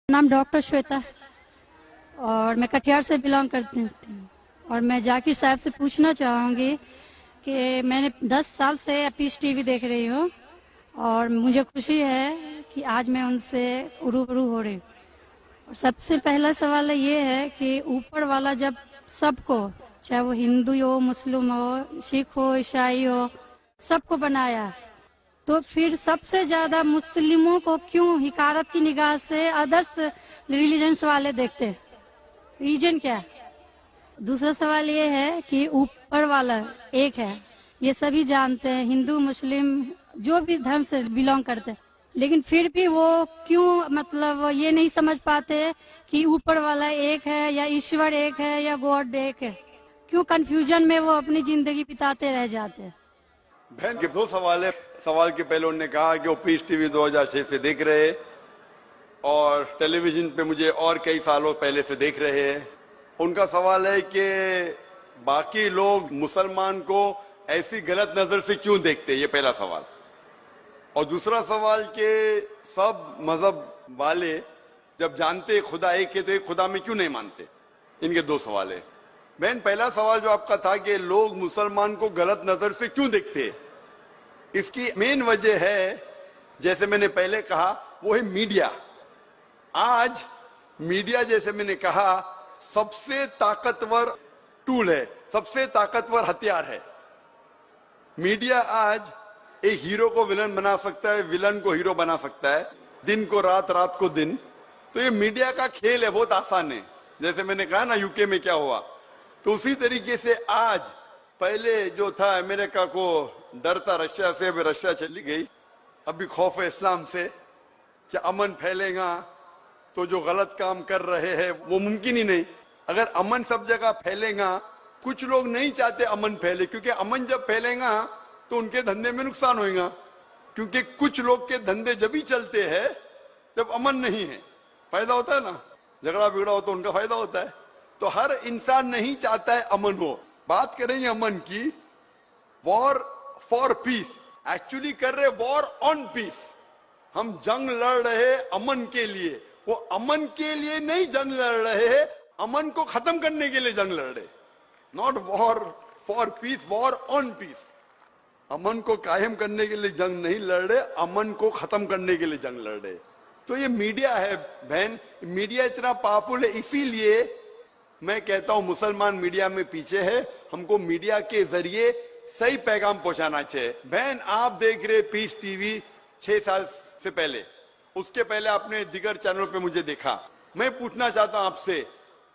नाम डॉक्टर श्वेता और मैं कटिहार से बिलोंग करती हूँ। और मैं जाकिर साहब से पूछना चाहूँगी कि मैंने 10 साल से पीस टीवी देख रही हूँ और मुझे खुशी है कि आज मैं उनसे रूबरू हो रही हूँ। और सबसे पहला सवाल ये है कि ऊपर वाला जब सबको, चाहे वो हिंदू हो, मुस्लिम हो, सिख हो, ईसाई हो, सबको बनाया, तो फिर सबसे ज्यादा मुस्लिमों को क्यों हिकारत की निगाह से अदर्स रिलीजन्स वाले देखते? रीजन क्या है? दूसरा सवाल ये है कि ऊपर वाला एक है, ये सभी जानते हैं, हिंदू मुस्लिम जो भी धर्म से बिलोंग करते हैं, लेकिन फिर भी वो क्यों मतलब ये नहीं समझ पाते कि ऊपर वाला एक है या ईश्वर एक है या गॉड एक है? क्यों कंफ्यूजन में वो अपनी जिंदगी बिताते रह जाते हैं? बहन के दो सवाल है। सवाल के पहले उन्होंने कहा कि वो पीस टीवी 2006 से देख रहे हैं और टेलीविजन पे मुझे और कई सालों पहले से देख रहे हैं। उनका सवाल है कि बाकी लोग मुसलमान को ऐसी गलत नजर से क्यों देखते हैं, ये पहला सवाल। और दूसरा सवाल कि सब मजहब वाले जब जानते खुदा एक है तो एक खुदा में क्यों नहीं मानते? इनके दो सवाल है। बहन, पहला सवाल जो आपका था कि लोग मुसलमान को गलत नजर से क्यों देखते हैं, इसकी मेन वजह है, जैसे मैंने पहले कहा, वो है मीडिया। आज मीडिया, जैसे मैंने कहा, सबसे ताकतवर टूल है, सबसे ताकतवर हथियार है। मीडिया आज एक हीरो को विलन बना सकता है, विलन को हीरो बना सकता है, दिन को रात, रात को दिन। तो ये मीडिया का खेल है, बहुत आसान है। जैसे मैंने कहा ना यूके में क्या हुआ, तो उसी तरीके से आज पहले जो था अमेरिका को डर था रशिया से, अभी रशिया चली गई। अभी खौफ है इस्लाम से कि अमन फैलेगा तो जो गलत काम कर रहे हैं वो मुमकिन ही नहीं। अगर अमन सब जगह फैलेगा, कुछ लोग नहीं चाहते अमन फैले, क्योंकि अमन जब फैलेगा तो उनके धंधे में नुकसान होगा, क्योंकि कुछ लोग के धंधे जब ही चलते हैं जब अमन नहीं है। फायदा होता है ना, झगड़ा बिगड़ा हो तो उनका फायदा होता है। तो हर इंसान नहीं चाहता है अमन हो। बात करेंगे अमन की, वॉर फॉर पीस, एक्चुअली कर रहे वॉर ऑन पीस। हम जंग लड़ रहे अमन के लिए, वो अमन के लिए नहीं जंग लड़ रहे हैं, अमन को खत्म करने के लिए जंग लड़ रहे। Not war for peace, war on peace. अमन को कायम करने के लिए जंग नहीं लड़ रहे, अमन को खत्म करने के लिए जंग लड़ रहे। तो ये मीडिया है बहन, मीडिया इतना पावरफुल है, इसीलिए मैं कहता हूं मुसलमान मीडिया में पीछे है। हमको मीडिया के जरिए सही पैगाम पहुंचाना चाहिए। बहन, आप देख रहे पीस टीवी 6 साल से पहले, उसके पहले आपने दिगर चैनलों पे मुझे देखा। मैं पूछना चाहता हूं आपसे,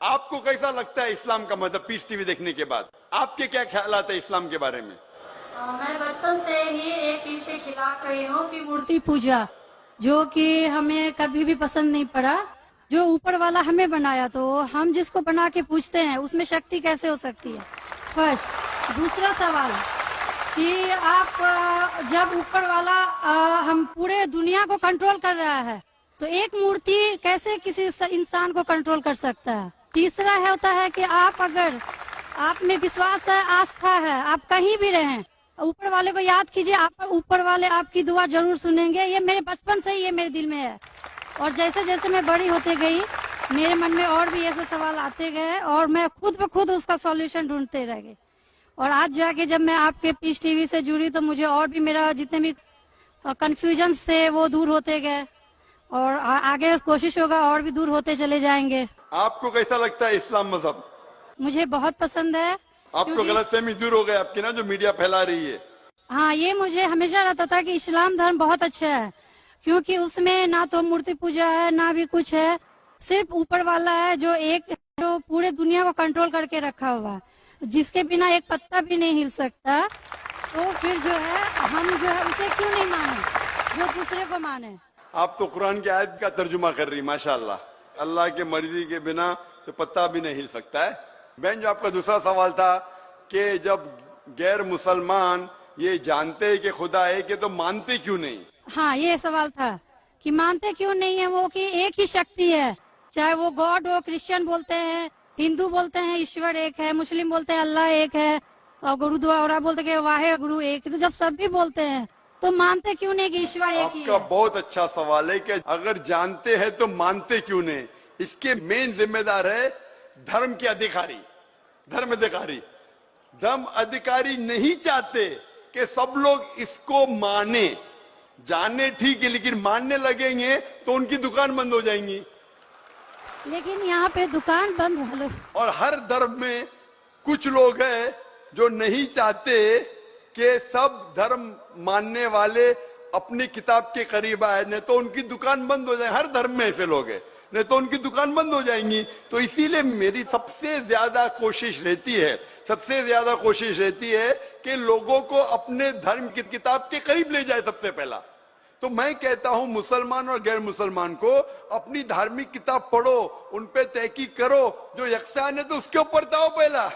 आपको कैसा लगता है इस्लाम का मतलब पीस टीवी देखने के बाद? आपके क्या ख्याल आता है इस्लाम के बारे में? मैं बचपन से ही एक चीज के खिलाफ रही हूँ कि मूर्ति पूजा, जो कि हमें कभी भी पसंद नहीं पड़ा। जो ऊपर वाला हमें बनाया, तो हम जिसको बना के पूछते हैं उसमें शक्ति कैसे हो सकती है? फर्स्ट। दूसरा सवाल कि आप जब ऊपर वाला हम पूरे दुनिया को कंट्रोल कर रहा है, तो एक मूर्ति कैसे किसी इंसान को कंट्रोल कर सकता है? तीसरा होता है कि आप अगर आप में विश्वास है, आस्था है, आप कहीं भी रहें, ऊपर वाले को याद कीजिए, आप ऊपर वाले आपकी दुआ जरूर सुनेंगे। ये मेरे बचपन से ही ये मेरे दिल में है। और जैसे जैसे मैं बड़ी होते गई, मेरे मन में और भी ऐसे सवाल आते गए और मैं खुद ब खुद उसका सॉल्यूशन ढूंढते रह गई। और आज जाके जब मैं आपके पीस टीवी से जुड़ी, तो मुझे और भी मेरा जितने भी कंफ्यूजन थे वो दूर होते गए और आगे कोशिश होगा और भी दूर होते चले जाएंगे। आपको कैसा लगता है इस्लाम मजहब? मुझे बहुत पसंद है। आपको गलतफहमी दूर हो गई आपकी ना, जो मीडिया फैला रही है? हाँ, ये मुझे हमेशा रहता था कि इस्लाम धर्म बहुत अच्छा है, क्योंकि उसमें ना तो मूर्ति पूजा है ना भी कुछ है, सिर्फ ऊपर वाला है जो एक, जो पूरे दुनिया को कंट्रोल करके रखा हुआ है, जिसके बिना एक पत्ता भी नहीं हिल सकता। तो फिर जो है हम जो है उसे क्यों नहीं माने, जो दूसरे को माने? आप तो कुरान की आयत का तर्जुमा कर रही, माशाल्लाह। अल्लाह के मर्जी के बिना तो पत्ता भी नहीं हिल सकता है। बहन, जो आपका दूसरा सवाल था कि जब गैर मुसलमान ये जानते हैं कि खुदा है कि तो मानते क्यों नहीं? हाँ, ये सवाल था कि मानते क्यों नहीं है वो, कि एक ही शक्ति है, चाहे वो गॉड हो, क्रिश्चियन बोलते हैं, हिंदू बोलते हैं ईश्वर एक है, मुस्लिम बोलते हैं अल्लाह एक है, और गुरुद्वारा बोलते हैं वाहे गुरु एक। तो जब सब भी बोलते हैं तो मानते क्यों नहीं कि ईश्वर एक ही आपका है? बहुत अच्छा सवाल है कि अगर जानते हैं तो मानते क्यों नहीं। इसके मेन जिम्मेदार है धर्म के अधिकारी, धर्म अधिकारी। धर्म अधिकारी नहीं चाहते कि सब लोग इसको माने। जाने ठीक है, लेकिन मानने लगेंगे तो उनकी दुकान बंद हो जाएंगी। लेकिन यहाँ पे दुकान बंद है। और हर धर्म में कुछ लोग हैं जो नहीं चाहते कि सब धर्म मानने वाले अपनी किताब के करीब आए, नहीं तो उनकी दुकान बंद हो जाए। हर धर्म में ऐसे लोग हैं, नहीं तो उनकी दुकान बंद हो जाएंगी। तो इसीलिए मेरी सबसे ज्यादा कोशिश रहती है कि लोगों को अपने धर्म की किताब के करीब ले जाए सबसे पहला। तो मैं कहता हूं मुसलमान और गैर मुसलमान को अपनी धार्मिक किताब पढ़ो, उन पे तहकीक करो, जो यकसान है तो उसके ऊपर जाओ पहला।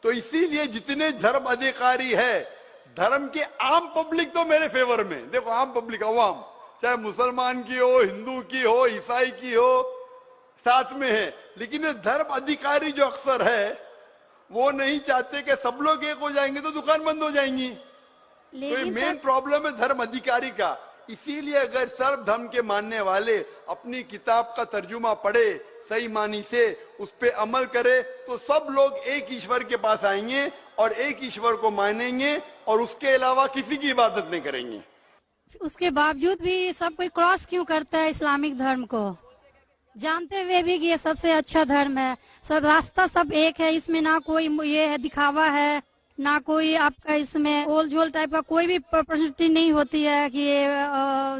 तो इसीलिए जितने धर्म अधिकारी है, धर्म के आम पब्लिक तो मेरे फेवर में, देखो आम पब्लिक, अवाम, चाहे मुसलमान की हो, हिंदू की हो, ईसाई की हो, साथ में है। लेकिन ये धर्म अधिकारी जो अक्सर है वो नहीं चाहते कि सब लोग एक हो जाएंगे तो दुकान बंद हो जाएंगी। तो ये लेकिन मेन प्रॉब्लम है धर्म अधिकारी का। इसीलिए अगर सर्व धर्म के मानने वाले अपनी किताब का तर्जुमा पढ़े, सही मानी से उस पे अमल करे, तो सब लोग एक ईश्वर के पास आएंगे और एक ईश्वर को मानेंगे और उसके अलावा किसी की इबादत नहीं करेंगे। उसके बावजूद भी सब कोई क्रॉस क्यों करता है इस्लामिक धर्म को, जानते हुए भी कि ये सबसे अच्छा धर्म है, सब रास्ता सब एक है, इसमें ना कोई ये है दिखावा है, ना कोई आपका इसमें ओल झोल टाइप का कोई भी पर्सनैलिटी नहीं होती है कि ये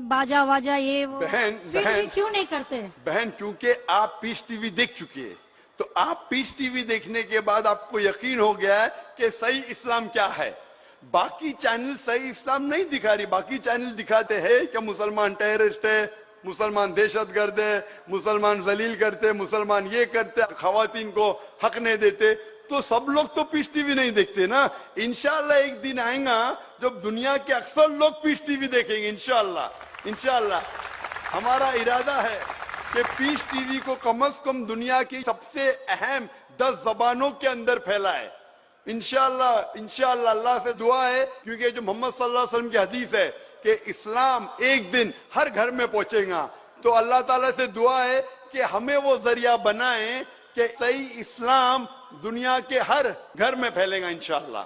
बाजा वाजा ये वो। फिर भी क्यों नहीं करते? बहन, क्योंकि आप पीस टीवी देख चुकी है, तो आप पीस टीवी देखने के बाद आपको यकीन हो गया है कि सही इस्लाम क्या है। बाकी चैनल सही इस्लाम नहीं दिखा रही। बाकी चैनल दिखाते हैं कि मुसलमान टेररिस्ट है, मुसलमान दहशतगर्द है, मुसलमान जलील करते, मुसलमान ये करते, खवातीन को हक नहीं देते। तो सब लोग तो पीस टीवी नहीं देखते ना। इंशाल्लाह एक दिन आएगा जब दुनिया के अक्सर लोग पीस टीवी देखेंगे। इंशाल्लाह हमारा इरादा है कि पीस टीवी को कम से कम दुनिया की सबसे अहम 10 जबानों के अंदर फैलाए। इंशाल्लाह अल्लाह से दुआ है, क्योंकि जो मोहम्मद सल्लल्लाहु अलैहि वसल्लम की हदीस है कि इस्लाम एक दिन हर घर में पहुंचेगा। तो अल्लाह ताला से दुआ है कि हमें वो जरिया बनाए कि सही इस्लाम दुनिया के हर घर में फैलेगा इंशाल्लाह।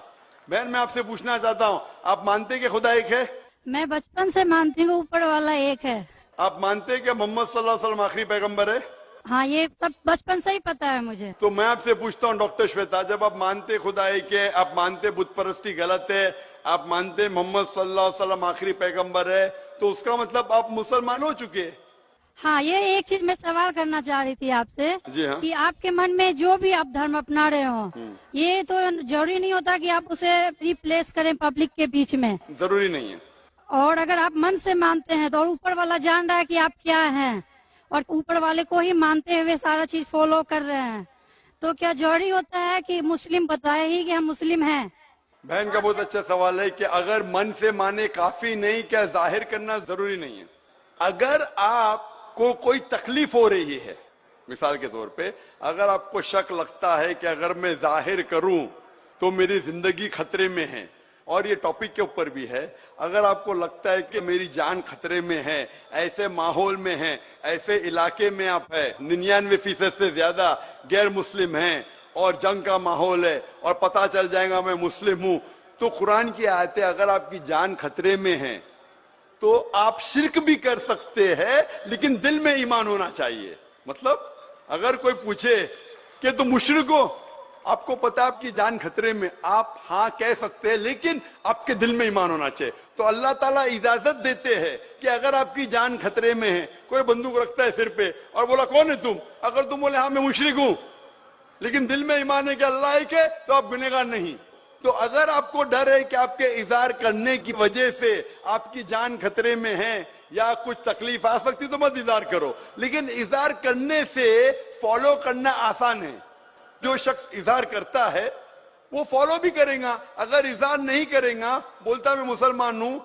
बहन, मैं आपसे पूछना चाहता हूँ, आप मानते कि खुदा एक है? मैं बचपन से मानती हूँ ऊपर वाला एक है। आप मानते कि मोहम्मद सल्लल्लाहु अलैहि वसल्लम आखिरी पैगंबर है? हाँ, ये सब बचपन से ही पता है मुझे। तो मैं आपसे पूछता हूँ डॉक्टर श्वेता, जब आप मानते खुदा एक है, आप मानते बुत परस्ती गलत है, आप मानते मोहम्मद सल्लल्लाहु अलैहि वसल्लम आखिरी पैगंबर है, तो उसका मतलब आप मुसलमान हो चुके। हाँ, ये एक चीज मैं सवाल करना चाह रही थी आपसे। जी हाँ। कि आपके मन में जो भी आप धर्म अपना रहे हो, ये तो जरूरी नहीं होता कि आप उसे रिप्लेस करें पब्लिक के बीच में। जरूरी नहीं है। और अगर आप मन से मानते हैं तो और ऊपर वाला जान रहा है कि आप क्या हैं और ऊपर वाले को ही मानते हुए सारा चीज फॉलो कर रहे हैं, तो क्या जरूरी होता है कि मुस्लिम बताए ही कि हम मुस्लिम हैं? बहन का बहुत अच्छा सवाल है कि अगर मन से माने काफी नहीं, क्या जाहिर करना जरूरी नहीं है? अगर आपको कोई तकलीफ हो रही है, मिसाल के तौर पे अगर आपको शक लगता है कि अगर मैं जाहिर करूं तो मेरी जिंदगी खतरे में है, और ये टॉपिक के ऊपर भी है, अगर आपको लगता है कि मेरी जान खतरे में है, ऐसे माहौल में है, ऐसे इलाके में आप है, 99% से ज्यादा गैर मुस्लिम हैं और जंग का माहौल है और पता चल जाएगा मैं मुस्लिम हूं, तो कुरान की आयतें, अगर आपकी जान खतरे में है तो आप शिर्क भी कर सकते हैं, लेकिन दिल में ईमान होना चाहिए। मतलब अगर कोई पूछे कि तुम मुशरिक हो, आपको पता है आपकी जान खतरे में, आप हाँ कह सकते हैं, लेकिन आपके दिल में ईमान होना चाहिए। तो अल्लाह ताला इजाजत देते हैं कि अगर आपकी जान खतरे में है, कोई बंदूक रखता है सिर पे और बोला कौन है तुम, अगर तुम बोले हाँ मैं मुशरिक हूं, लेकिन दिल में ईमान है कि अल्लाह एक है, तो आप गुनहगार नहीं। तो अगर आपको डर है कि आपके इज़हार करने की वजह से आपकी जान खतरे में है या कुछ तकलीफ आ सकती, तो मत इज़हार करो। लेकिन इज़हार करने से फॉलो करना आसान है। जो शख्स इज़हार करता है वो फॉलो भी करेगा। अगर इज़हार नहीं करेगा, बोलता मैं मुसलमान हूं,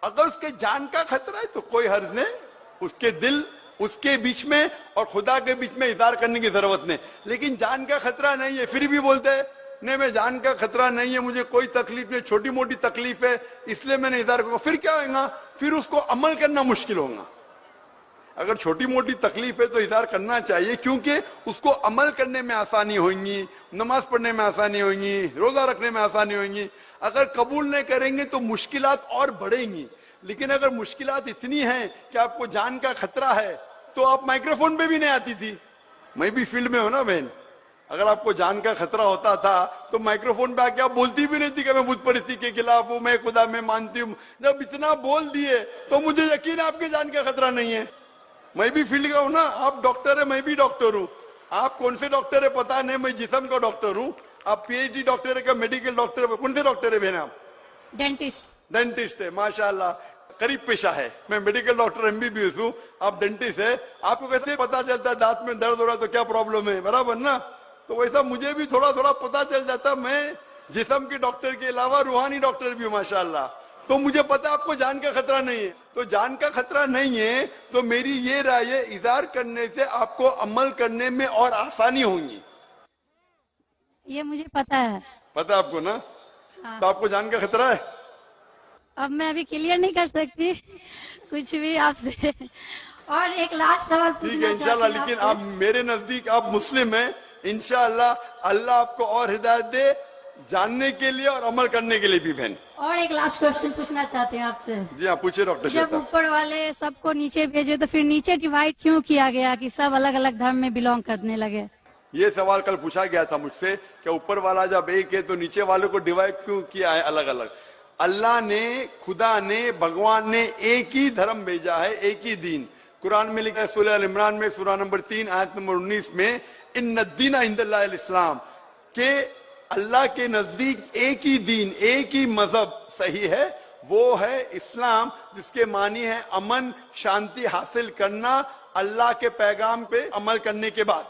अगर उसके जान का खतरा है तो कोई हर्ज नहीं, उसके दिल उसके बीच में और खुदा के बीच में इज़हार करने की जरूरत नहीं। लेकिन जान का खतरा नहीं है, फिर भी बोलते हैं نہیں میں جان کا خطرہ نہیں ہے, مجھے کوئی تکلیف نہیں, چھوٹی موٹی تکلیف ہے اس لیے میں نے اظہار کروں, پھر کیا ہوگا, پھر اس کو عمل کرنا مشکل ہوگا. اگر چھوٹی موٹی تکلیف ہے تو اظہار کرنا چاہیے, کیونکہ اس کو عمل کرنے میں آسانی ہوگی, نماز پڑھنے میں آسانی ہوگی, روزہ رکھنے میں آسانی ہوگی. اگر قبول نہیں کریں گے تو مشکلات اور بڑھیں گی. لیکن اگر مشکلات اتنی ہیں کہ آپ کو جان کا خطرہ ہے تو آپ مائکرو فون پہ بھی نہیں آتی تھی. میں بھی فیلڈ میں ہوں نا بہن, اگر آپ کو جان کا خطرہ ہوتا تھا تو مائکرو فون پہ آ کے آپ بولتی بھی نہیں تھی کہ میں بت پرستی کے خلاف ہوں, میں خدا میں مانتی ہوں. جب اتنا بول دیے تو مجھے یقین ہے آپ کے جان کا خطرہ نہیں ہے. میں بھی فیلڈ کا ہوں نا, آپ ڈاکٹر ہے, میں بھی ڈاکٹر ہوں. آپ کون سے ڈاکٹر ہے پتا نہیں, میں جسم کا ڈاکٹر ہوں. آپ پی ایچ ڈی ڈاکٹر ہے کہ میڈیکل ڈاکٹر ہے, کون سے ڈاکٹر ہے بہن آپ؟ ڈینٹسٹ. ڈینٹسٹ ہے, ماشاء اللہ, قریب پیشہ ہے. میں medical doctor M B B S ہوں, آپ ڈینٹسٹ ہے. آپ کو کیسے پتا چلتا ہے دانت میں درد ہو رہا ہے تو کیا پرابلم ہے, برابر نا؟ تو ویسا مجھے بھی تھوڑا تھوڑا پتا چل جاتا. میں جسم کے ڈاکٹر کے علاوہ روحانی ڈاکٹر بھی ہوں ماشاء اللہ. تو مجھے پتا آپ کو جان کا خطرہ نہیں ہے. تو جان کا خطرہ نہیں ہے تو میری یہ رائے ہے, اظہار کرنے سے آپ کو عمل کرنے میں اور آسانی ہوگی. یہ مجھے پتا ہے. پتا آپ کو نا؟ ہاں. تو آپ کو جان کا خطرہ ہے؟ اب میں ابھی کلیئر نہیں کر سکتی کچھ بھی آپ سے. اور ایک لاسٹ سوال ٹھیک ہے پوچھنا انشاءاللہ, چاہتی ہوں لیکن آپ آپ میرے نزدیک آپ مسلم ہیں. انشاءاللہ اللہ آپ کو اور ہدایت دے جاننے کے لیے اور عمل کرنے کے لیے بھی بہن. اور ایک لاسٹ کوشچن پوچھنا چاہتی ہوں آپ سے. جی ہاں پوچھے ڈاکٹر جب شیخ. اوپر والے سب کو نیچے بھیجے تو پھر نیچے ڈیوائڈ کیوں کیا گیا کہ سب الگ الگ دھرم میں بلونگ کرنے لگے؟ یہ سوال کل پوچھا گیا تھا مجھ سے کہ اوپر والا جب ایک ہے تو نیچے والوں کو ڈیوائڈ کیوں کیا ہے الگ الگ. اللہ نے, خدا نے, بھگوان نے ایک ہی دھرم بھیجا ہے, ایک ہی دین. قرآن میں لکھا ہے سورہ ال عمران میں سورہ نمبر 3 آیت نمبر 19 میں, ان الدین عند اللہ الاسلام, کہ اللہ کے نزدیک ایک ہی دین, ایک ہی مذہب صحیح ہے, وہ ہے اسلام, جس کے معنی ہے امن شانتی حاصل کرنا اللہ کے پیغام پہ عمل کرنے کے بعد.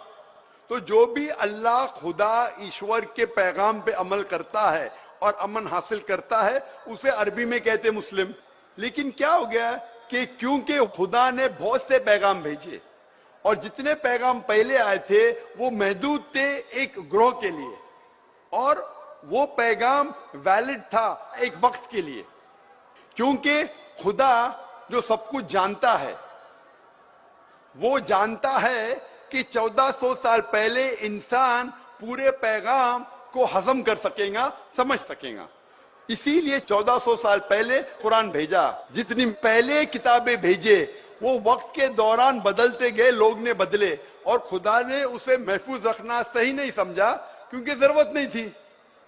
تو جو بھی اللہ خدا ایشور کے پیغام پہ عمل کرتا ہے اور امن حاصل کرتا ہے اسے عربی میں کہتے مسلم. لیکن کیا ہو گیا کہ کیونکہ خدا نے بہت سے پیغام بھیجے اور جتنے پیغام پہلے آئے تھے وہ محدود تھے ایک گروہ کے لیے, اور وہ پیغام ویلڈ تھا ایک وقت کے لیے. کیونکہ خدا جو سب کچھ جانتا ہے, وہ جانتا ہے کہ 1400 سال پہلے انسان پورے پیغام کو ہضم کر سکے گا, سمجھ سکے گا. اسی لیے 1400 سال پہلے قرآن بھیجا. جتنی پہلے کتابیں بھیجے وہ وقت کے دوران بدلتے گئے, لوگ نے بدلے, اور خدا نے اسے محفوظ رکھنا صحیح نہیں سمجھا کیونکہ ضرورت نہیں تھی.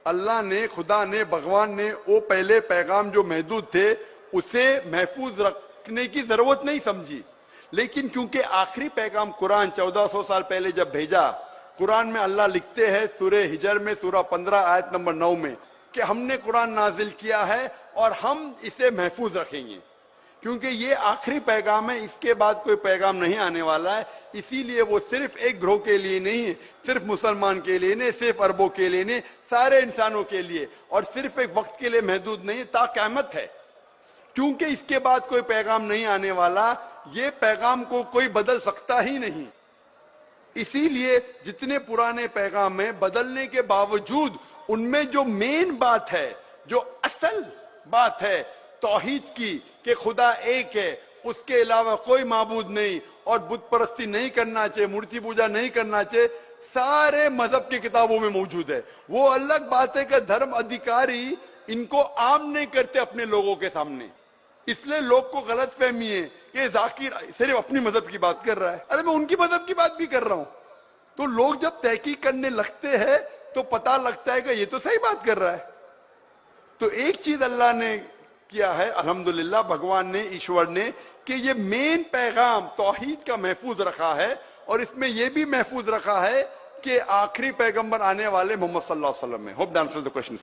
اللہ نے, خدا نے, بھگوان نے وہ پہلے پیغام جو محدود تھے اسے محفوظ رکھنے کی ضرورت نہیں سمجھی. لیکن کیونکہ آخری پیغام قرآن 1400 سال پہلے جب بھیجا, قرآن میں اللہ لکھتے ہیں سورہ ہجر میں سورہ 15 آیت نمبر 9 میں کہ ہم نے قرآن نازل کیا ہے اور ہم اسے محفوظ رکھیں گے, کیونکہ یہ آخری پیغام ہے, اس کے بعد کوئی پیغام نہیں آنے والا ہے. اسی لیے وہ صرف ایک گروہ کے لیے نہیں, صرف مسلمان کے لیے نہیں, صرف عربوں کے لیے نہیں, سارے انسانوں کے لیے, اور صرف ایک وقت کے لیے محدود نہیں, تا قیامت ہے. کیونکہ اس کے بعد کوئی پیغام نہیں آنے والا, یہ پیغام کو کوئی بدل سکتا ہی نہیں. اسی لیے جتنے پرانے پیغام ہیں بدلنے کے باوجود ان میں جو مین بات ہے, جو اصل بات ہے توحید کی کہ خدا ایک ہے, اس کے علاوہ کوئی معبود نہیں, اور بت پرستی نہیں کرنا چاہیے, مورتی پوجا نہیں کرنا چاہیے, سارے مذہب کی کتابوں میں موجود ہے. وہ الگ بات ہے کہ دھرم ادھیکاری ان کو عام نہیں کرتے اپنے لوگوں کے سامنے, اس لیے لوگ کو غلط فہمی ہے کہ ذاکر صرف اپنی مذہب کی بات کر رہا ہے. ارے میں ان کی مذہب کی بات بھی کر رہا ہوں. تو لوگ جب تحقیق کرنے لگتے ہیں تو پتہ لگتا ہے کہ یہ تو صحیح بات کر رہا ہے. تو ایک چیز اللہ نے کیا ہے الحمدللہ, بھگوان نے, ایشور نے, کہ یہ مین پیغام توحید کا محفوظ رکھا ہے, اور اس میں یہ بھی محفوظ رکھا ہے کہ آخری پیغمبر آنے والے محمد صلی اللہ علیہ وسلم ہے. Hope the answer the question.